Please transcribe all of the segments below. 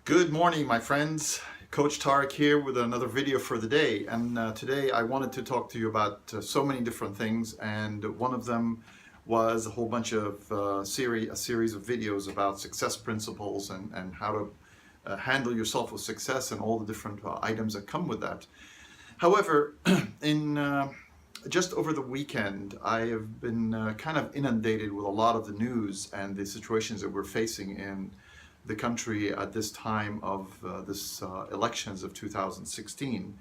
Good morning, my friends. Coach Tarek here with another video for the day. And today I wanted to talk to you about so many different things. And one of them was a whole bunch of a series of videos about success principles and how to handle yourself with success and all the different items that come with that. However, in just over the weekend, I have been kind of inundated with a lot of the news and the situations that we're facing in the country at this time of this elections of 2016,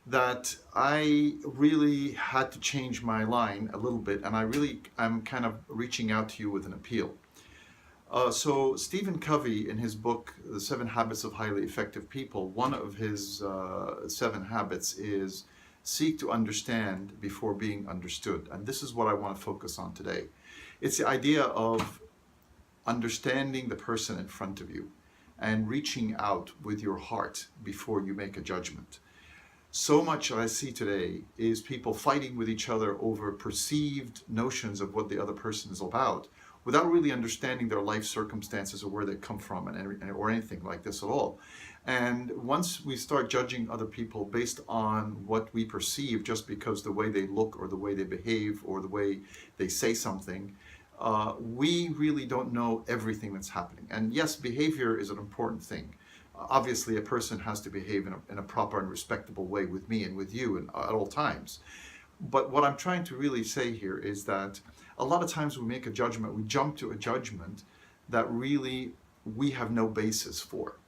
that I really had to change my line a little bit, and I'm kind of reaching out to you with an appeal. So Stephen Covey, in his book, The 7 Habits of Highly Effective People, one of his 7 habits is seek to understand before being understood. And this is what I want to focus on today. It's the idea of understanding the person in front of you and reaching out with your heart before you make a judgment. So much I see today is people fighting with each other over perceived notions of what the other person is about without really understanding their life circumstances or where they come from or anything like this at all. And once we start judging other people based on what we perceive just because the way they look or the way they behave or the way they say something, we really don't know everything that's happening. And yes, behavior is an important thing. Obviously, a person has to behave in a proper and respectable way with me and with you at all times. But what I'm trying to really say here is that a lot of times we make a judgment, we jump to a judgment that really we have no basis for.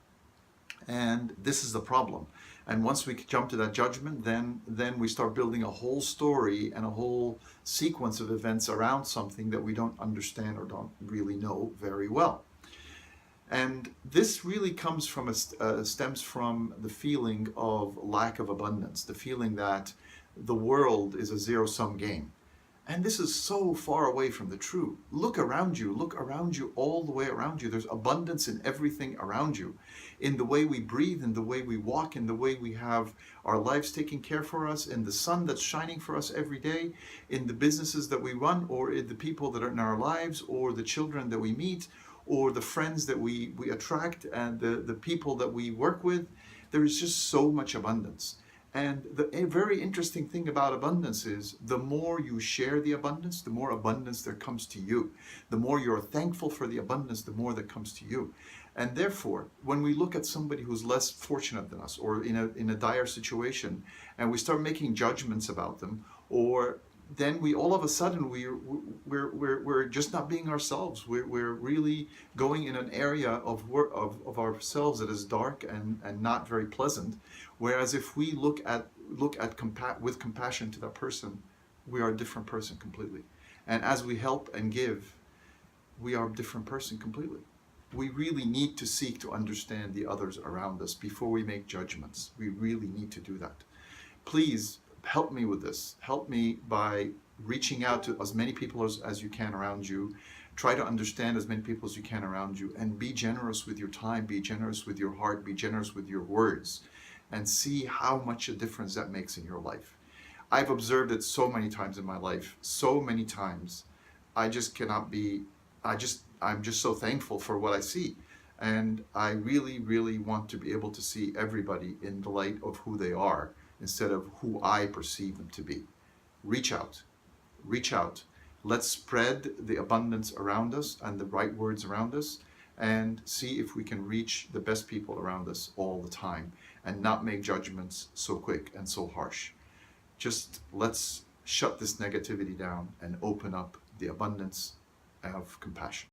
And this is the problem. And once we jump to that judgment, then we start building a whole story and a whole sequence of events around something that we don't understand or don't really know very well. And this really comes from stems from the feeling of lack of abundance, the feeling that the world is a zero-sum game. And this is so far away from the truth. Look around you, all the way around you. There's abundance in everything around you. In the way we breathe, in the way we walk, in the way we have our lives taken care for us, in the sun that's shining for us every day, in the businesses that we run, or in the people that are in our lives, or the children that we meet, or the friends that we attract, and the people that we work with. There is just so much abundance. And a very interesting thing about abundance is the more you share the abundance, the more abundance there comes to you. The more you're thankful for the abundance, the more that comes to you. And therefore, when we look at somebody who's less fortunate than us or in a dire situation, and we start making judgments about them, or then we all of a sudden we're just not being ourselves. We're really going in an area of ourselves that is dark and not very pleasant. Whereas if we look with compassion to that person, we are a different person completely. And as we help and give, we are a different person completely. We really need to seek to understand the others around us before we make judgments. We really need to do that. Please help me with this. Help me by reaching out to as many people as you can around you. Try to understand as many people as you can around you, and be generous with your time, be generous with your heart, be generous with your words, and see how much a difference that makes in your life. I've observed it so many times in my life, so many times. I'm just so thankful for what I see. And I really, really want to be able to see everybody in the light of who they are instead of who I perceive them to be. Reach out. Reach out. Let's spread the abundance around us and the right words around us, and see if we can reach the best people around us all the time and not make judgments so quick and so harsh. Just let's shut this negativity down and open up the abundance of compassion.